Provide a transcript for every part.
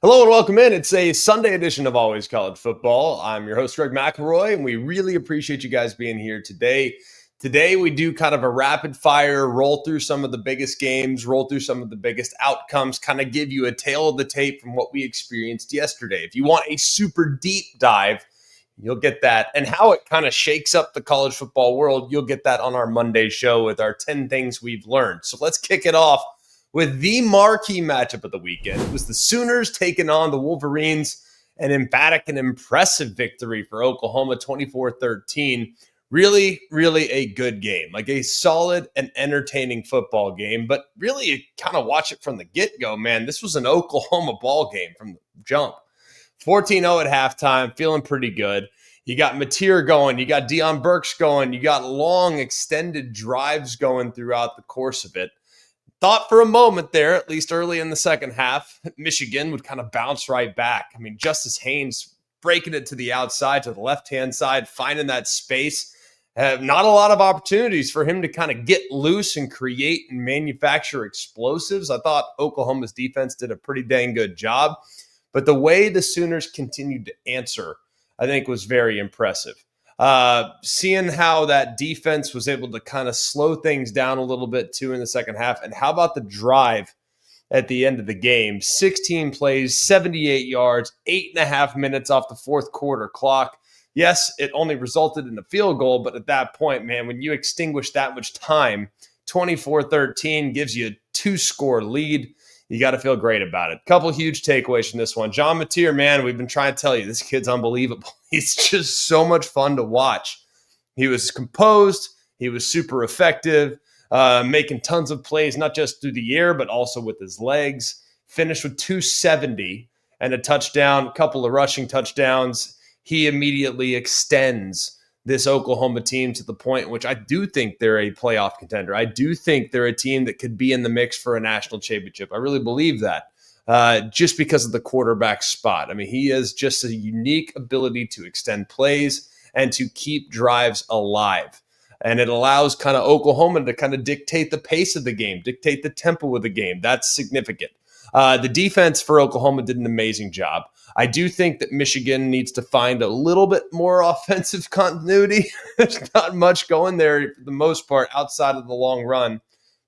Hello and welcome in. It's a Sunday edition of Always College Football. I'm your host, Greg McElroy, and we really appreciate you guys being here today. Today, we do kind of a rapid fire, roll through some of the biggest games, roll through some of the biggest outcomes, kind of give you a tail of the tape from what we experienced yesterday. If you want a super deep dive, you'll get that. And how it kind of shakes up the college football world, you'll get that on our Monday show with our 10 things we've learned. So let's kick it off with the marquee matchup of the weekend. It was the Sooners taking on the Wolverines, an emphatic and impressive victory for Oklahoma, 24-13. Really, really a good game, like a solid and entertaining football game. But really, you kind of watch it from the get-go, man. This was an Oklahoma ball game from the jump. 14-0 at halftime, feeling pretty good. You got Mateer going, you got Deion Burks going, you got long extended drives going throughout the course of it. Thought for a moment there, at least early in the second half, Michigan would kind of bounce right back. I mean, Justice Haynes breaking it to the outside, to the left-hand side, finding that space. Not a lot of opportunities for him to kind of get loose and create and manufacture explosives. I thought Oklahoma's defense did a pretty dang good job. But the way the Sooners continued to answer, I think, was very impressive. Seeing how that defense was able to kind of slow things down a little bit too in the second half. And how about the drive at the end of the game? 16 plays, 78 yards, 8.5 minutes off the fourth quarter clock. Yes, it only resulted in a field goal, but at that point, man, when you extinguish that much time, 24-13 gives you a 2-score lead. You got to feel great about it. Couple huge takeaways from this one. John Mateer, man, we've been trying to tell you, this kid's unbelievable. He's just so much fun to watch. He was composed. He was super effective, making tons of plays, not just through the air, but also with his legs. Finished with 270 and a touchdown, a couple of rushing touchdowns. He immediately extends this Oklahoma team to the point in which I do think they're a playoff contender. I do think they're a team that could be in the mix for a national championship. I really believe that just because of the quarterback spot. I mean, he has just a unique ability to extend plays and to keep drives alive. And it allows kind of Oklahoma to kind of dictate the pace of the game, dictate the tempo of the game. That's significant. The defense for Oklahoma did an amazing job. I do think that Michigan needs to find a little bit more offensive continuity. There's not much going there for the most part outside of the long run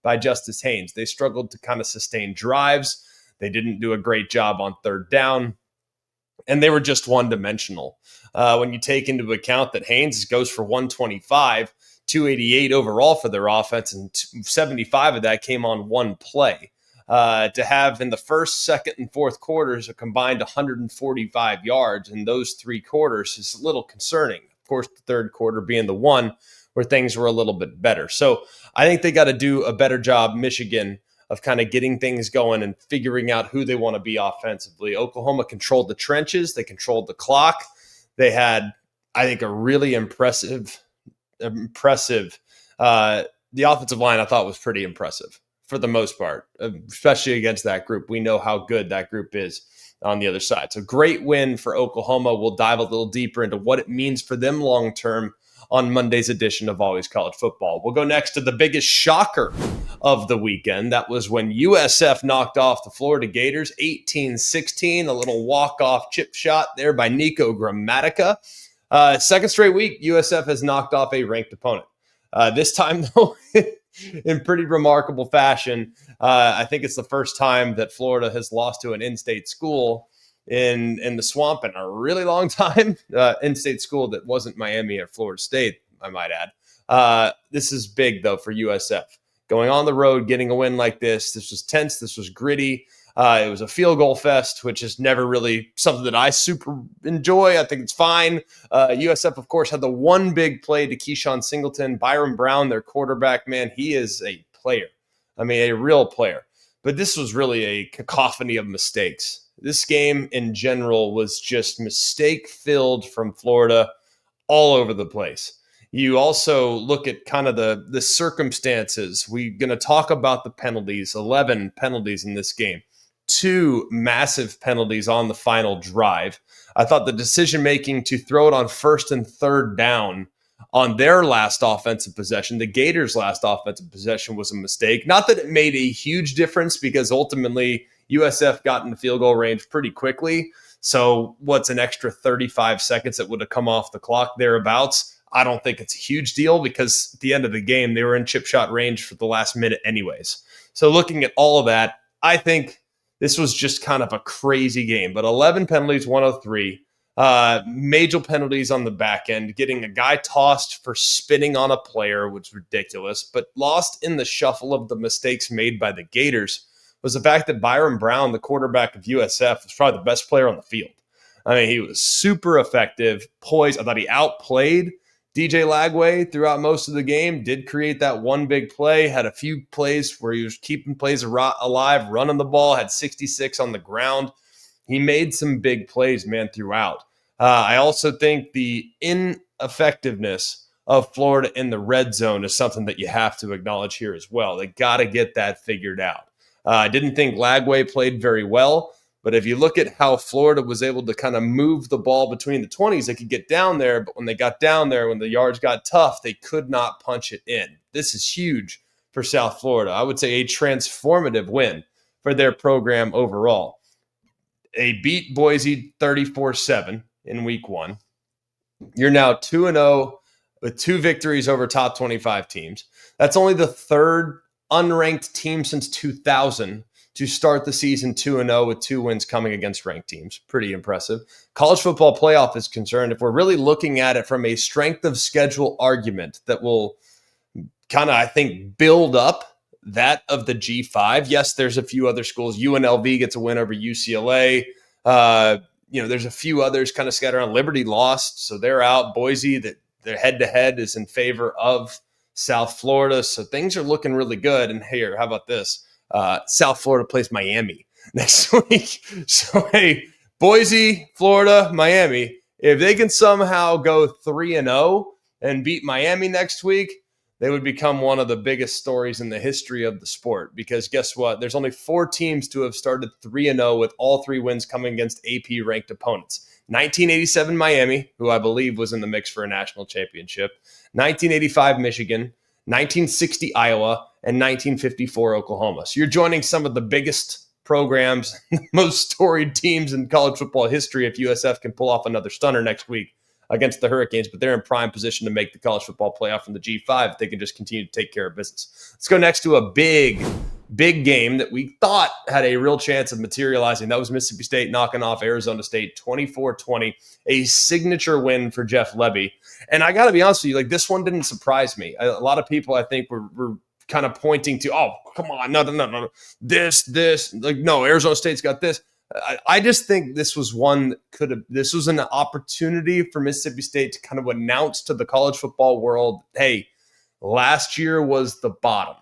by Justice Haynes. They struggled to kind of sustain drives. They didn't do a great job on third down, and they were just one-dimensional. When you take into account that Haynes goes for 125, 288 overall for their offense, and 75 of that came on one play. To have in the first, second, and fourth quarters a combined 145 yards in those three quarters is a little concerning. Of course, the third quarter being the one where things were a little bit better. So I think they got to do a better job, Michigan, of kind of getting things going and figuring out who they want to be offensively. Oklahoma controlled the trenches. They controlled the clock. They had, I think, a really impressive. The offensive line I thought was pretty impressive for the most part, especially against that group. We know how good that group is on the other side. So great win for Oklahoma. We'll dive a little deeper into what it means for them long-term on Monday's edition of Always College Football. We'll go next to the biggest shocker of the weekend. That was when USF knocked off the Florida Gators 18-16, a little walk-off chip shot there by Nico Gramatica. Second straight week, USF has knocked off a ranked opponent. This time, though, in pretty remarkable fashion. I think it's the first time that Florida has lost to an in-state school in the swamp in a really long time. In-state school that wasn't Miami or Florida State, I might add. This is big, though, for USF. Going on the road, getting a win like this was tense. This was gritty. It was a field goal fest, which is never really something that I super enjoy. I think it's fine. USF, of course, had the one big play to Keyshawn Singleton. Byron Brown, their quarterback, man, he is a player. I mean, a real player. But this was really a cacophony of mistakes. This game in general was just mistake-filled from Florida all over the place. You also look at kind of the circumstances. We're going to talk about the penalties, 11 penalties in this game. 2 massive penalties on the final drive. I thought the decision-making to throw it on first and third down on their last offensive possession, the Gators' last offensive possession, was a mistake. Not that it made a huge difference, because ultimately USF got in the field goal range pretty quickly. So what's an extra 35 seconds that would have come off the clock thereabouts? I don't think it's a huge deal because at the end of the game, they were in chip shot range for the last minute anyways. So looking at all of that, I think this was just kind of a crazy game. But 11 penalties, 103. Major penalties on the back end, getting a guy tossed for spitting on a player, which is ridiculous. But lost in the shuffle of the mistakes made by the Gators was the fact that Byron Brown, the quarterback of USF, was probably the best player on the field. I mean, he was super effective, poised. I thought he outplayed DJ Lagway throughout most of the game, did create that one big play, had a few plays where he was keeping plays alive, running the ball, had 66 on the ground. He made some big plays, man, throughout. I also think the ineffectiveness of Florida in the red zone is something that you have to acknowledge here as well. They got to get that figured out. I didn't think Lagway played very well, but if you look at how Florida was able to kind of move the ball between the 20s, they could get down there, but when they got down there, when the yards got tough, they could not punch it in. This is huge for South Florida. I would say a transformative win for their program overall. They beat Boise 34-7 in week one. You're now 2-0 with 2 victories over top 25 teams. That's only the third unranked team since 2000 to start the season 2-0 with 2 wins coming against ranked teams. Pretty impressive. College football playoff is concerned. If we're really looking at it from a strength of schedule argument that will kind of, I think, build up that of the G5. Yes, there's a few other schools. UNLV gets a win over UCLA. There's a few others kind of scattered around. Liberty lost, so they're out. Boise, that their head-to-head is in favor of South Florida, so things are looking really good. And here, how about this? South Florida plays Miami next week. So, hey, Boise, Florida, Miami, if they can somehow go 3-0 and beat Miami next week, they would become one of the biggest stories in the history of the sport. Because guess what? There's only 4 teams to have started 3-0 with all 3 wins coming against AP-ranked opponents. 1987 Miami, who I believe was in the mix for a national championship. 1985 Michigan. 1960 Iowa. And 1954 Oklahoma. So you're joining some of the biggest programs, most storied teams in college football history if USF can pull off another stunner next week against the Hurricanes, but they're in prime position to make the college football playoff from the G5 if they can just continue to take care of business. Let's go next to a big game that we thought had a real chance of materializing. That was Mississippi State knocking off Arizona State 24-20, a signature win for Jeff Lebby. And I got to be honest with you, like, this one didn't surprise me. A lot of people, I think, were kind of pointing to, oh, come on, no, this, like, no, Arizona State's got this. I just think this was one that this was an opportunity for Mississippi State to kind of announce to the college football world, hey, last year was the bottom.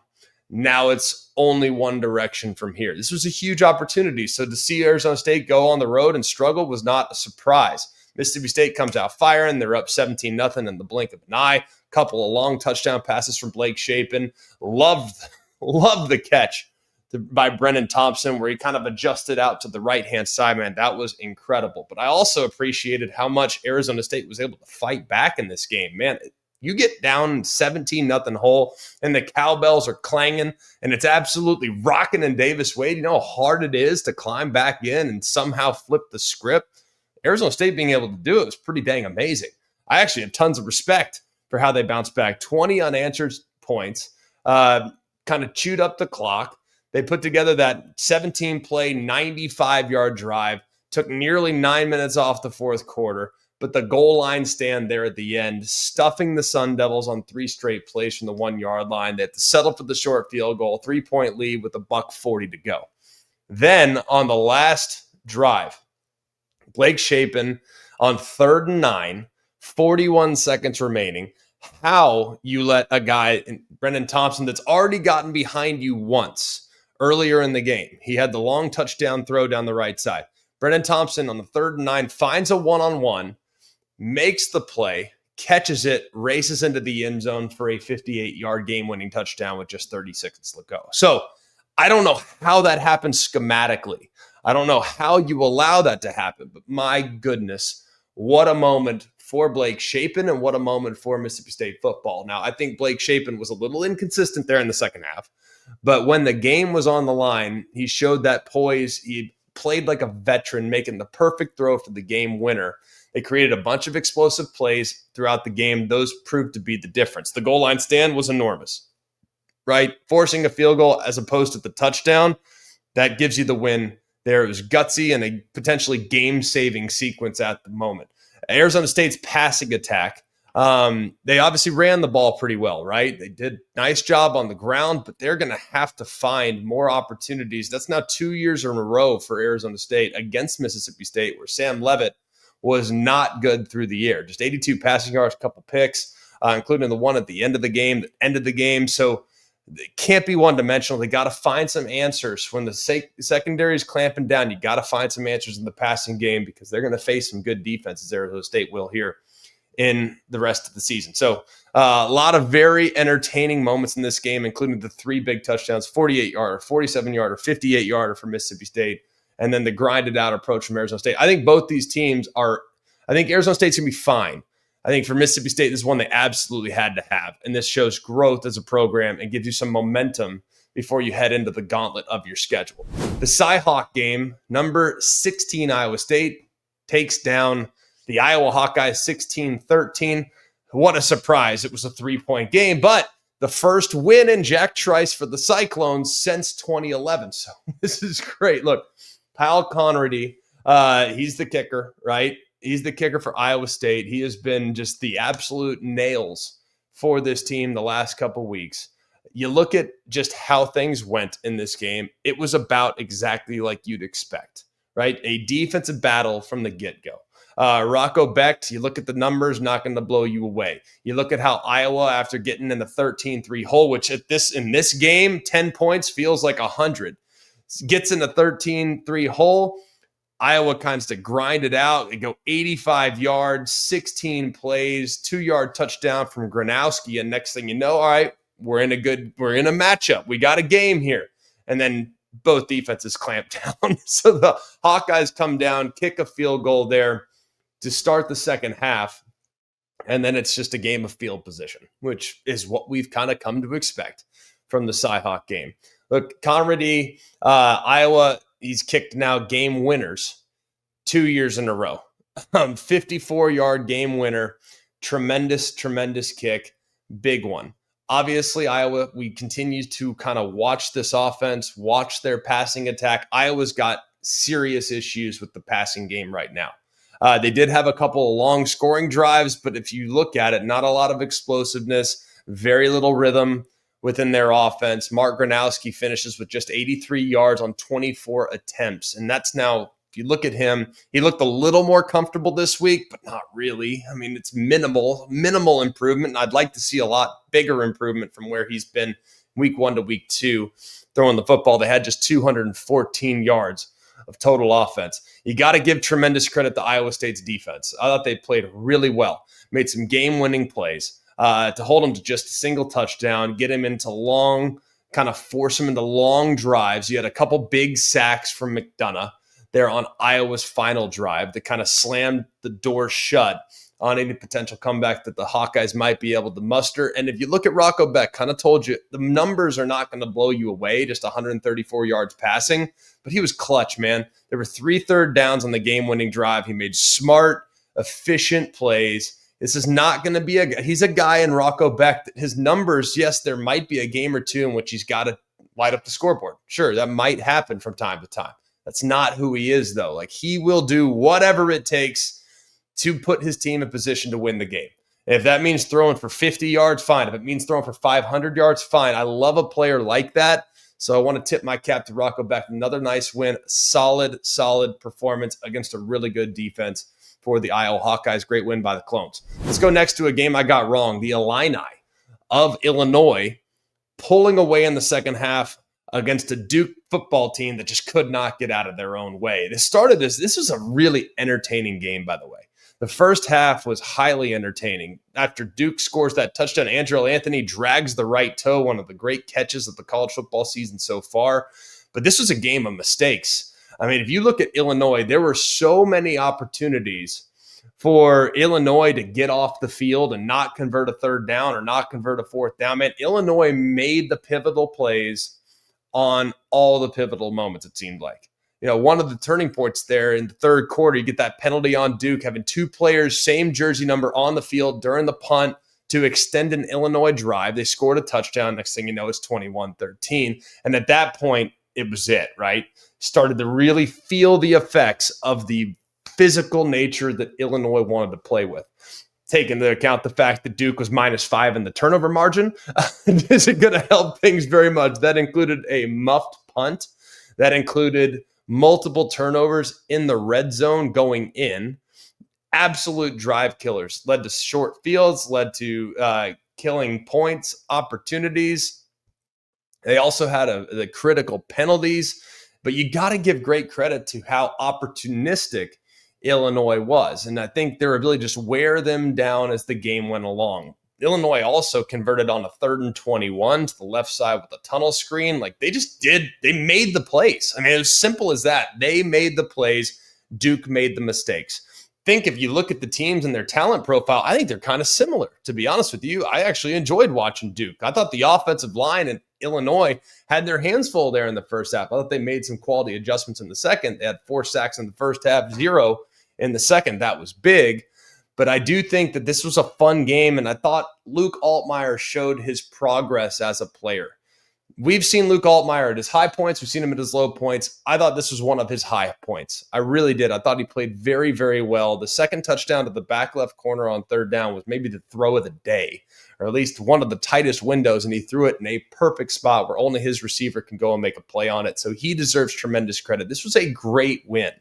Now it's only one direction from here. This was a huge opportunity. So to see Arizona State go on the road and struggle was not a surprise. Mississippi State comes out firing. They're up 17-0 in the blink of an eye. A couple of long touchdown passes from Blake Shapen. Loved the catch by Brennan Thompson, where he kind of adjusted out to the right-hand side, man. That was incredible. But I also appreciated how much Arizona State was able to fight back in this game. Man, you get down 17-0 hole, and the cowbells are clanging, and it's absolutely rocking in Davis Wade. You know how hard it is to climb back in and somehow flip the script? Arizona State being able to do it was pretty dang amazing. I actually have tons of respect for how they bounced back. 20 unanswered points, kind of chewed up the clock. They put together that 17-play, 95-yard drive, took nearly 9 minutes off the fourth quarter, but the goal line stand there at the end, stuffing the Sun Devils on 3 straight plays from the 1-yard line. They had to settle for the short field goal, 3-point lead with $1:40 to go. Then on the last drive, Blake Shapen on 3rd and 9, 41 seconds remaining. How you let a guy, Brennan Thompson, that's already gotten behind you once earlier in the game. He had the long touchdown throw down the right side. Brennan Thompson on the 3rd and 9 finds a one-on-one, makes the play, catches it, races into the end zone for a 58-yard game-winning touchdown with just 30 seconds to go. So I don't know how that happens schematically. I don't know how you allow that to happen, but my goodness, what a moment for Blake Shapen and what a moment for Mississippi State football. Now, I think Blake Shapen was a little inconsistent there in the second half, But when the game was on the line, he showed that poise. He played like a veteran, making the perfect throw for the game winner. They created a bunch of explosive plays throughout the game. Those proved to be the difference. The goal line stand was enormous, right? Forcing a field goal as opposed to the touchdown, that gives you the win there. It was gutsy and a potentially game-saving sequence at the moment. Arizona State's passing attack, they obviously ran the ball pretty well, right? They did a nice job on the ground, but they're going to have to find more opportunities. That's now 2 years in a row for Arizona State against Mississippi State, where Sam Leavitt was not good through the year. Just 82 passing yards, a couple picks, including the one at the end of the game that ended the game. So it can't be one-dimensional. They got to find some answers. When the secondary is clamping down, you got to find some answers in the passing game because they're going to face some good defenses. Arizona State will here in the rest of the season. So a lot of very entertaining moments in this game, including the 3 big touchdowns, 48-yarder, 47-yarder, 58-yarder for Mississippi State, and then the grinded-out approach from Arizona State. I think both these teams are – I think Arizona State's going to be fine. I think for Mississippi State, this is one they absolutely had to have. And this shows growth as a program and gives you some momentum before you head into the gauntlet of your schedule. The Cy-Hawk game, number 16 Iowa State takes down the Iowa Hawkeyes 16-13. What a surprise. It was a 3-point game, but the first win in Jack Trice for the Cyclones since 2011. So this is great. Look, Kyle Conrady, he's the kicker, right? He's the kicker for Iowa State. He has been just the absolute nails for this team the last couple weeks. You look at just how things went in this game. It was about exactly like you'd expect, right? A defensive battle from the get-go. Rocco Becht, you look at the numbers, not going to blow you away. You look at how Iowa, after getting in the 13-3 hole, which in this game, 10 points feels like 100, gets in the 13-3 hole. Iowa kind of grind it out. They go 85 yards, 16 plays, 2-yard touchdown from Gronowski. And next thing you know, all right, we're in a matchup. We got a game here. And then both defenses clamp down. So the Hawkeyes come down, kick a field goal there to start the second half. And then it's just a game of field position, which is what we've kind of come to expect from the Cy-Hawk game. Look, Conrady, Iowa, he's kicked now game winners 2 years in a row. 54-yard game winner. Tremendous, tremendous kick. Big one. Obviously, Iowa, we continue to kind of watch this offense, watch their passing attack. Iowa's got serious issues with the passing game right now. They did have a couple of long scoring drives, but if you look at it, not a lot of explosiveness, very little rhythm within their offense. Mark Gronowski finishes with just 83 yards on 24 attempts. And that's now, if you look at him, he looked a little more comfortable this week, but not really. I mean, it's minimal improvement. And I'd like to see a lot bigger improvement from where he's been week 1 to week 2 throwing the football. They had just 214 yards of total offense. You got to give tremendous credit to Iowa State's defense. I thought they played really well, made some game-winning plays. To hold him to just a single touchdown, get him into long, kind of force him into long drives. You had a couple big sacks from McDonough there on Iowa's final drive that kind of slammed the door shut on any potential comeback that the Hawkeyes might be able to muster. And if you look at Rocco Becht, kind of told you, the numbers are not going to blow you away, just 134 yards passing, but he was clutch, man. There were 3 third downs on the game-winning drive. He made smart, efficient plays. This is not going to be he's a guy in Rocco Becht. His numbers, yes, there might be a game or two in which he's got to light up the scoreboard. Sure, that might happen from time to time. That's not who he is, though. Like, he will do whatever it takes to put his team in position to win the game. If that means throwing for 50 yards, fine. If it means throwing for 500 yards, fine. I love a player like that. So I want to tip my cap to Rocco Becht. Another nice win. Solid performance against a really good defense for the Iowa Hawkeyes. Great win by the Clones. Let's go next to a game I got wrong. The Illini of Illinois pulling away in the second half against a Duke football team that just could not get out of their own way. This was a really entertaining game, by the way. The first half was highly entertaining. After Duke scores that touchdown, Andrew Anthony drags the right toe, one of the great catches of the college football season so far. But this was a game of mistakes. I mean, if you look at Illinois, there were so many opportunities for Illinois to get off the field and not convert a third down or not convert a fourth down. Man, Illinois made the pivotal plays on all the pivotal moments, it seemed like. One of the turning points there in the third quarter, you get that penalty on Duke, having two players, same jersey number on the field during the punt to extend an Illinois drive. They scored a touchdown. Next thing you know, it's 21-13. And at that point, it was it, right? Started to really feel the effects of the physical nature that Illinois wanted to play with. Take into account the fact that Duke was -5 in the turnover margin isn't going to help things very much. That included a muffed punt. That included multiple turnovers in the red zone going in. Absolute drive killers. Led to short fields, led to killing points, opportunities. They also had the critical penalties. But you got to give great credit to how opportunistic Illinois was. And I think their ability to just wear them down as the game went along. Illinois also converted on a 3rd and 21 to the left side with a tunnel screen. Like they made the plays. I mean, it was simple as that. They made the plays. Duke made the mistakes. Think if you look at the teams and their talent profile, I think they're kind of similar. To be honest with you, I actually enjoyed watching Duke. I thought the offensive line in Illinois had their hands full there in the first half. I thought they made some quality adjustments in the second. They had 4 sacks in the first half, 0 in the second. That was big. But I do think that this was a fun game, and I thought Luke Altmaier showed his progress as a player. We've seen Luke Altmaier at his high points. We've seen him at his low points. I thought this was one of his high points. I really did. I thought he played very, very well. The second touchdown to the back left corner on 3rd down was maybe the throw of the day, or at least one of the tightest windows, and he threw it in a perfect spot where only his receiver can go and make a play on it. So he deserves tremendous credit. This was a great win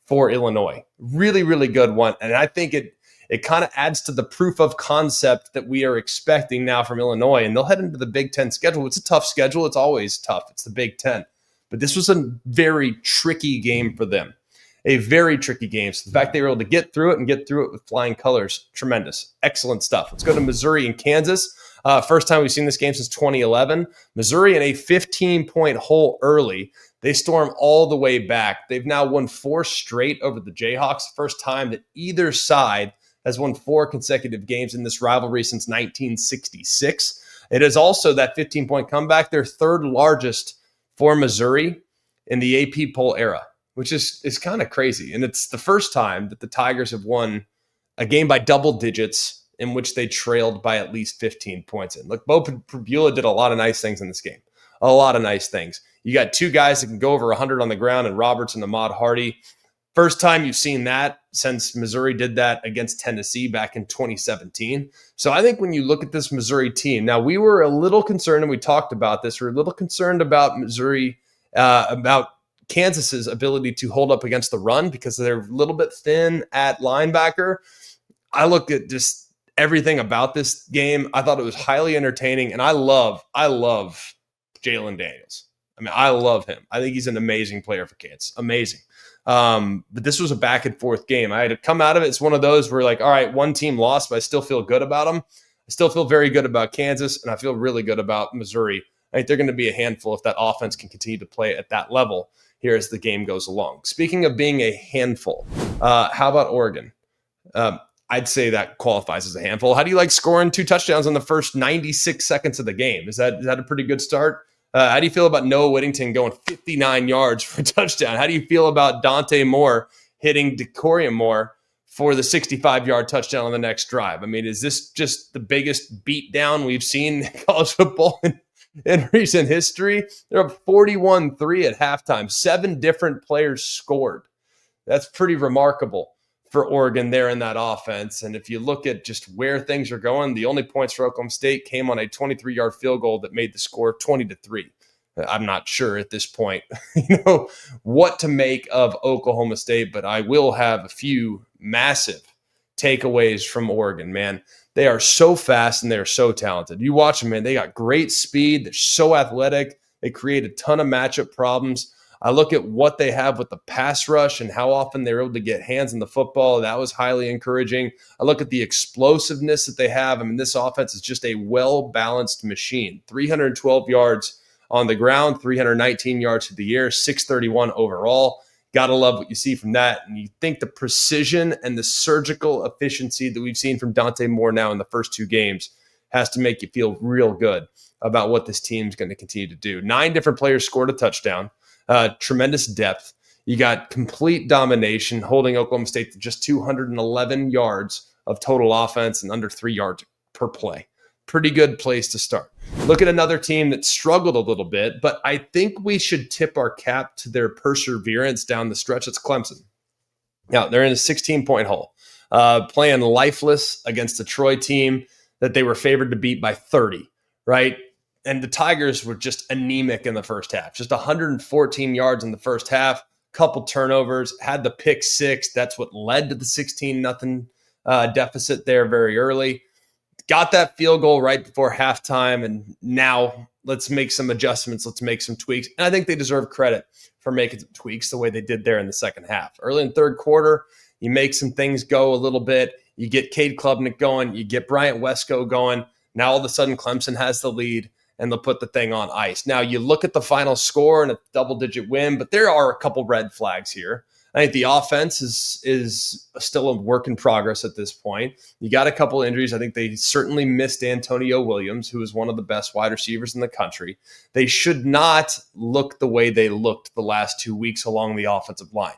for Illinois. Really, really good one. And I think it kind of adds to the proof of concept that we are expecting now from Illinois. And they'll head into the Big Ten schedule. It's a tough schedule. It's always tough. It's the Big Ten. But this was a very tricky game for them. A very tricky game. So the fact they were able to get through it with flying colors, tremendous. Excellent stuff. Let's go to Missouri and Kansas. First time we've seen this game since 2011. Missouri in a 15-point hole early. They storm all the way back. They've now won 4 straight over the Jayhawks. First time that either side has won 4 consecutive games in this rivalry since 1966. It is also that 15-point comeback, their 3rd largest for Missouri in the AP poll era, which is kind of crazy. And it's the first time that the Tigers have won a game by double digits in which they trailed by at least 15 points in. Look, Bo Pribula did a lot of nice things in this game. A lot of nice things. You got 2 guys that can go over 100 on the ground, and Roberts and Ahmad Hardy. First time you've seen that since Missouri did that against Tennessee back in 2017. So I think when you look at this Missouri team, now we were a little concerned, and we talked about this, we're a little concerned about Missouri, about Kansas's ability to hold up against the run because they're a little bit thin at linebacker. I look at just everything about this game. I thought it was highly entertaining, and I love Jalen Daniels. I mean, I love him. I think he's an amazing player for Kansas. Amazing. But this was a back and forth game. I had to come out of it. It's one of those where like, all right, one team lost, but I still feel good about them. I still feel very good about Kansas, and I feel really good about Missouri. I think they're going to be a handful if that offense can continue to play at that level here as the game goes along. Speaking of being a handful, how about Oregon? I'd say that qualifies as a handful. How do you like scoring 2 touchdowns in the first 96 seconds of the game? Is that a pretty good start? How do you feel about Noah Whittington going 59 yards for a touchdown? How do you feel about Dante Moore hitting DeCorian Moore for the 65-yard touchdown on the next drive? I mean, is this just the biggest beatdown we've seen in college football in recent history? They're up 41-3 at halftime. 7 different players scored. That's pretty remarkable for Oregon there in that offense. And if you look at just where things are going, the only points for Oklahoma State came on a 23-yard field goal that made the score 20-3. I'm not sure at this point, what to make of Oklahoma State, but I will have a few massive takeaways from Oregon, man. They are so fast and they're so talented. You watch them, man, they got great speed. They're so athletic. They create a ton of matchup problems. I look at what they have with the pass rush and how often they're able to get hands on the football. That was highly encouraging. I look at the explosiveness that they have. I mean, this offense is just a well-balanced machine. 312 yards on the ground, 319 yards through the air, 631 overall. Got to love what you see from that. And you think the precision and the surgical efficiency that we've seen from Dante Moore now in the first 2 games has to make you feel real good about what this team's going to continue to do. 9 different players scored a touchdown, tremendous depth. You got complete domination, holding Oklahoma State to just 211 yards of total offense and under 3 yards per play. Pretty good place to start. Look at another team that struggled a little bit, but I think we should tip our cap to their perseverance down the stretch. It's Clemson. Now, they're in a 16-point hole, playing lifeless against a Troy team that they were favored to beat by 30, right? And the Tigers were just anemic in the first half, just 114 yards in the first half, couple turnovers, had the pick 6. That's what led to the 16-0 deficit there very early. Got that field goal right before halftime, and now let's make some adjustments. Let's make some tweaks. And I think they deserve credit for making some tweaks the way they did there in the second half. Early in the third quarter, you make some things go a little bit. You get Cade Klubnik going. You get Bryant Wesco going. Now all of a sudden Clemson has the lead, and they'll put the thing on ice. Now you look at the final score and a double-digit win, but there are a couple red flags here. I think the offense is still a work in progress at this point. You got a couple injuries. I think they certainly missed Antonio Williams, who is one of the best wide receivers in the country. They should not look the way they looked the last 2 weeks along the offensive line.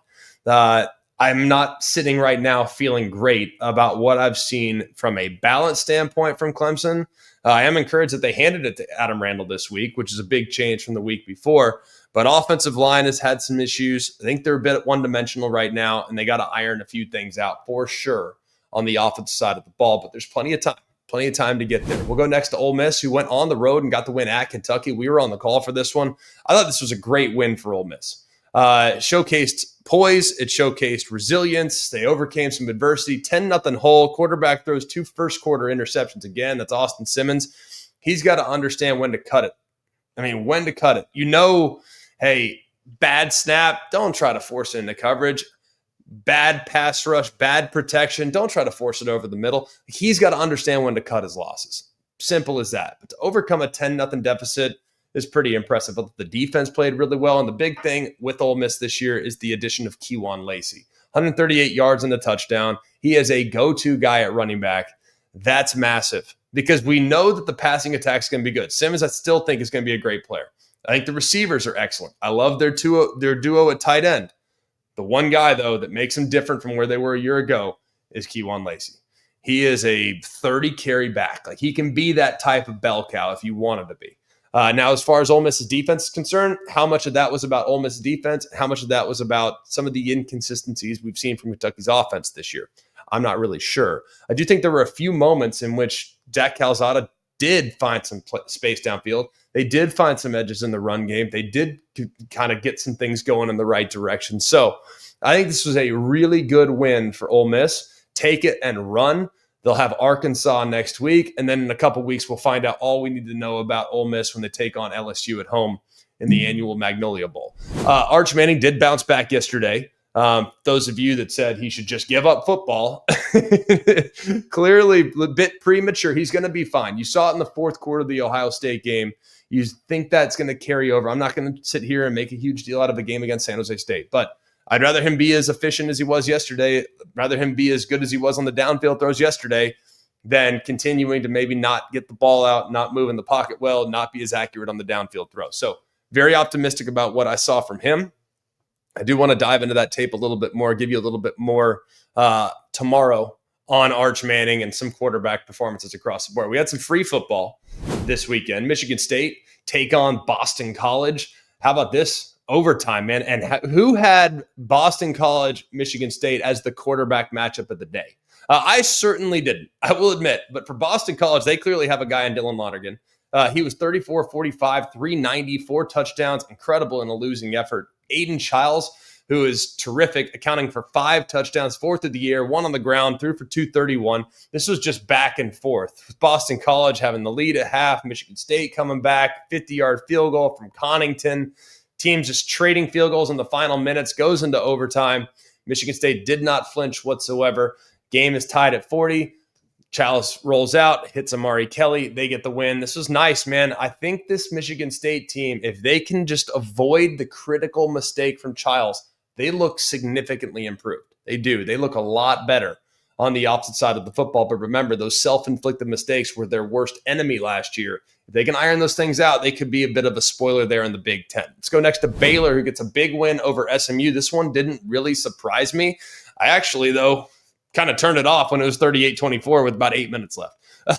I'm not sitting right now feeling great about what I've seen from a balance standpoint from Clemson. I am encouraged that they handed it to Adam Randall this week, which is a big change from the week before. But offensive line has had some issues. I think they're a bit one-dimensional right now, and they got to iron a few things out for sure on the offensive side of the ball. But there's plenty of time to get there. We'll go next to Ole Miss, who went on the road and got the win at Kentucky. We were on the call for this one. I thought this was a great win for Ole Miss. It showcased poise. It showcased resilience. They overcame some adversity. 10-0 hole. Quarterback throws 2 first-quarter interceptions again. That's Austin Simmons. He's got to understand when to cut it. When to cut it. Hey, bad snap, don't try to force it into coverage. Bad pass rush, bad protection, don't try to force it over the middle. He's got to understand when to cut his losses. Simple as that. But to overcome a 10-0 deficit is pretty impressive. The defense played really well, and the big thing with Ole Miss this year is the addition of Kejuan Lacey. 138 yards and a touchdown. He is a go-to guy at running back. That's massive because we know that the passing attack is going to be good. Simmons, I still think, is going to be a great player. I think the receivers are excellent. I love their duo at tight end. The one guy, though, that makes them different from where they were a year ago is Kejuan Lacey. He is a 30-carry back. Like, he can be that type of bell cow if you want him to be. Now, as far as Ole Miss's defense is concerned, how much of that was about Ole Miss's defense? How much of that was about some of the inconsistencies we've seen from Kentucky's offense this year? I'm not really sure. I do think there were a few moments in which Dak Calzada did find some space downfield. They did find some edges in the run game. They did kind of get some things going in the right direction. So I think this was a really good win for Ole Miss. Take it and run. They'll have Arkansas next week. And then in a couple weeks, we'll find out all we need to know about Ole Miss when they take on LSU at home in the annual Magnolia Bowl. Arch Manning did bounce back yesterday. Those of you that said he should just give up football, clearly a bit premature. He's going to be fine. You saw it in the fourth quarter of the Ohio State game. You think that's going to carry over. I'm not going to sit here and make a huge deal out of a game against San Jose State, but I'd rather him be as efficient as he was yesterday, rather him be as good as he was on the downfield throws yesterday than continuing to maybe not get the ball out, not move in the pocket well, not be as accurate on the downfield throw. So very optimistic about what I saw from him. I do want to dive into that tape a little bit more, give you a little bit more tomorrow on Arch Manning and some quarterback performances across the board. We had some free football this weekend. Michigan State take on Boston College. How about this? Overtime, man. And who had Boston College, Michigan State as the quarterback matchup of the day? I certainly didn't, I will admit. But for Boston College, they clearly have a guy in Dylan Lonergan. He was 34-45, 390, 4 touchdowns. Incredible in a losing effort. Aiden Childs, who is terrific, accounting for 5 touchdowns, 4th of the year, 1 on the ground, threw for 231. This was just back and forth. With Boston College having the lead at half, Michigan State coming back, 50-yard field goal from Connington. Teams just trading field goals in the final minutes, goes into overtime. Michigan State did not flinch whatsoever. Game is tied at 40. Chalice rolls out, hits Amari Kelly. They get the win. This was nice, man. I think this Michigan State team, if they can just avoid the critical mistake from Childs, they look significantly improved. They do. They look a lot better on the opposite side of the football. But remember, those self-inflicted mistakes were their worst enemy last year. If they can iron those things out, they could be a bit of a spoiler there in the Big Ten. Let's go next to Baylor, who gets a big win over SMU. This one didn't really surprise me. I actually, though, kind of turned it off when it was 38-24 with about 8 minutes left.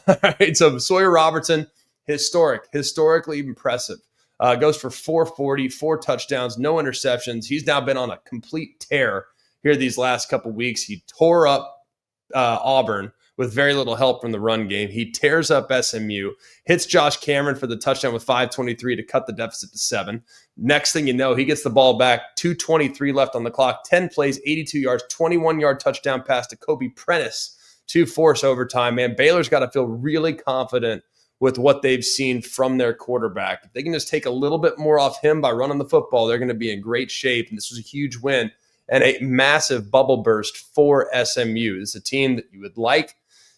All right, so Sawyer Robertson, historically impressive. Goes for 440, 4 touchdowns, no interceptions. He's now been on a complete tear here these last couple weeks. He tore up Auburn with very little help from the run game. He tears up SMU, hits Josh Cameron for the touchdown with 5:23 to cut the deficit to 7. Next thing you know, he gets the ball back, 2:23 left on the clock, 10 plays, 82 yards, 21-yard touchdown pass to Kobe Prentice to force overtime. Man, Baylor's got to feel really confident with what they've seen from their quarterback. If they can just take a little bit more off him by running the football, they're going to be in great shape. And this was a huge win and a massive bubble burst for SMU. It's a team that you would like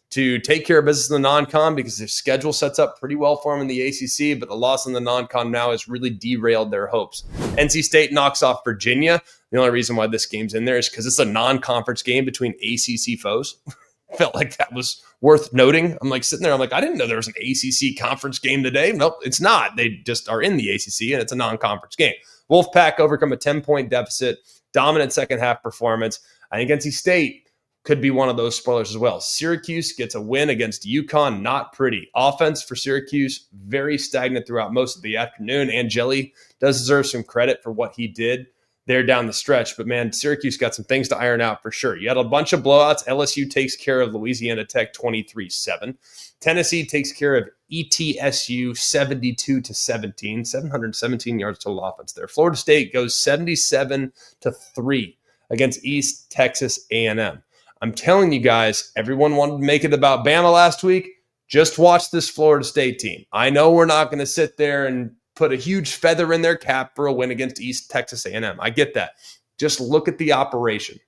to take care of business in the non-con because their schedule sets up pretty well for them in the ACC, but the loss in the non-con now has really derailed their hopes. NC State knocks off Virginia. The only reason why this game's in there is because it's a non-conference game between ACC foes. Felt like that was worth noting. I'm like sitting there, I'm like, I didn't know there was an ACC conference game today. Nope, it's not. They just are in the ACC, and it's a non-conference game. Wolfpack overcome a 10-point deficit, dominant second half performance. I think NC State could be one of those spoilers as well. Syracuse gets a win against UConn, not pretty. Offense for Syracuse, very stagnant throughout most of the afternoon. Angeli does deserve some credit for what he did there down the stretch. But, man, Syracuse got some things to iron out for sure. You had a bunch of blowouts. LSU takes care of Louisiana Tech 23-7. Tennessee takes care of ETSU 72-17, 717 yards total offense there. Florida State goes 77-3 against East Texas A&M. I'm telling you guys, everyone wanted to make it about Bama last week. Just watch this Florida State team. I know we're not going to sit there and put a huge feather in their cap for a win against East Texas A&M. I get that. Just look at the operation.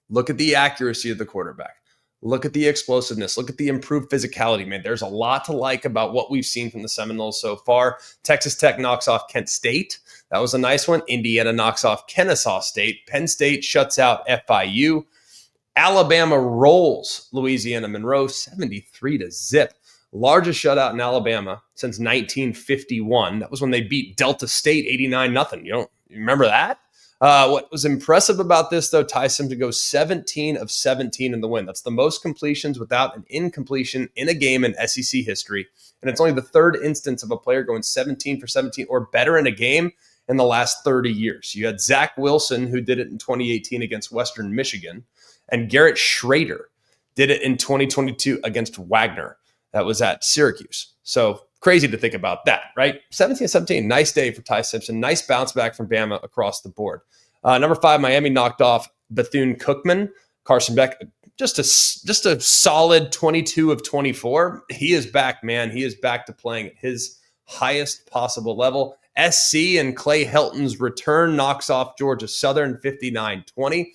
Look at the accuracy of the quarterback. Look at the explosiveness. Look at the improved physicality, man. There's a lot to like about what we've seen from the Seminoles so far. Texas Tech knocks off Kent State. That was a nice one. Indiana knocks off Kennesaw State. Penn State shuts out FIU. Alabama rolls Louisiana Monroe 73-0. Largest shutout in Alabama since 1951. That was when they beat Delta State 89-0. You remember that? What was impressive about this, though, Ty Simpson goes 17 of 17 in the win. That's the most completions without an incompletion in a game in SEC history. And it's only the third instance of a player going 17 for 17 or better in a game in the last 30 years. You had Zach Wilson, who did it in 2018 against Western Michigan, and Garrett Schrader did it in 2022 against Wagner. That was at Syracuse. So crazy to think about that, right? 17-17, nice day for Ty Simpson. Nice bounce back from Bama across the board. Number 5, Miami knocked off Bethune-Cookman. Carson Beck, just a solid 22 of 24. He is back, man. He is back to playing at his highest possible level. SC and Clay Helton's return knocks off Georgia Southern 59-20.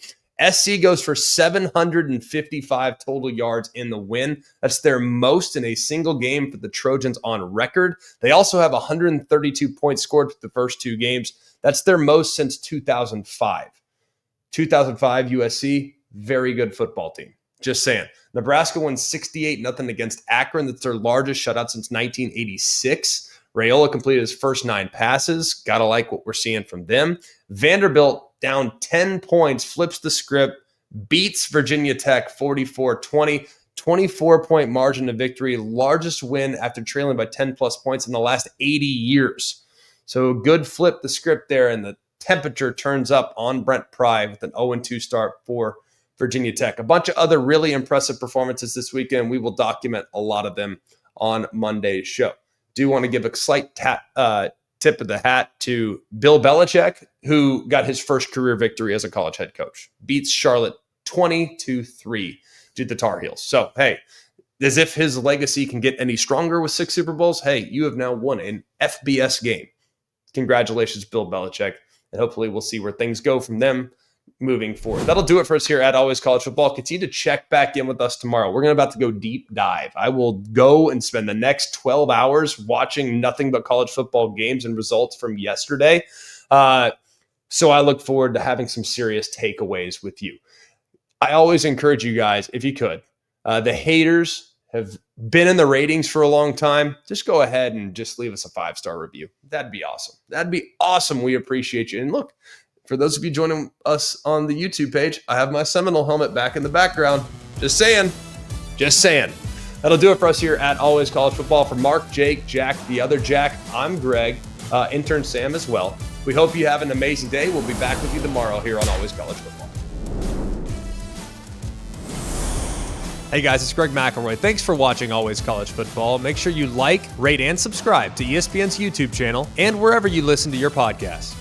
SC goes for 755 total yards in the win. That's their most in a single game for the Trojans on record. They also have 132 points scored for the first 2 games. That's their most since 2005. 2005 USC, very good football team. Just saying. Nebraska won 68-0 against Akron. That's their largest shutout since 1986. Raiola completed his first 9 passes. Got to like what we're seeing from them. Vanderbilt down 10 points, flips the script, beats Virginia Tech 44-20, 24-point margin of victory, largest win after trailing by 10-plus points in the last 80 years. So good flip the script there, and the temperature turns up on Brent Pry with an 0-2 start for Virginia Tech. A bunch of other really impressive performances this weekend. We will document a lot of them on Monday's show. Do want to give a slight tip of the hat to Bill Belichick, who got his first career victory as a college head coach. Beats Charlotte 20-3 to the Tar Heels. So, hey, as if his legacy can get any stronger with 6 Super Bowls, hey, you have now won an FBS game. Congratulations, Bill Belichick. And hopefully we'll see where things go from them moving forward. That'll do it for us here at Always College Football. Continue to check back in with us tomorrow. We're about to go deep dive. I will go and spend the next 12 hours watching nothing but college football games and results from yesterday. So I look forward to having some serious takeaways with you. I always encourage you guys, if you could, the haters have been in the ratings for a long time. Just go ahead and just leave us a 5-star review. That'd be awesome. That'd be awesome. We appreciate you. And look, for those of you joining us on the YouTube page, I have my Seminole helmet back in the background. Just saying. Just saying. That'll do it for us here at Always College Football. For Mark, Jake, Jack, the other Jack, I'm Greg, intern Sam as well. We hope you have an amazing day. We'll be back with you tomorrow here on Always College Football. Hey guys, it's Greg McElroy. Thanks for watching Always College Football. Make sure you like, rate, and subscribe to ESPN's YouTube channel and wherever you listen to your podcasts.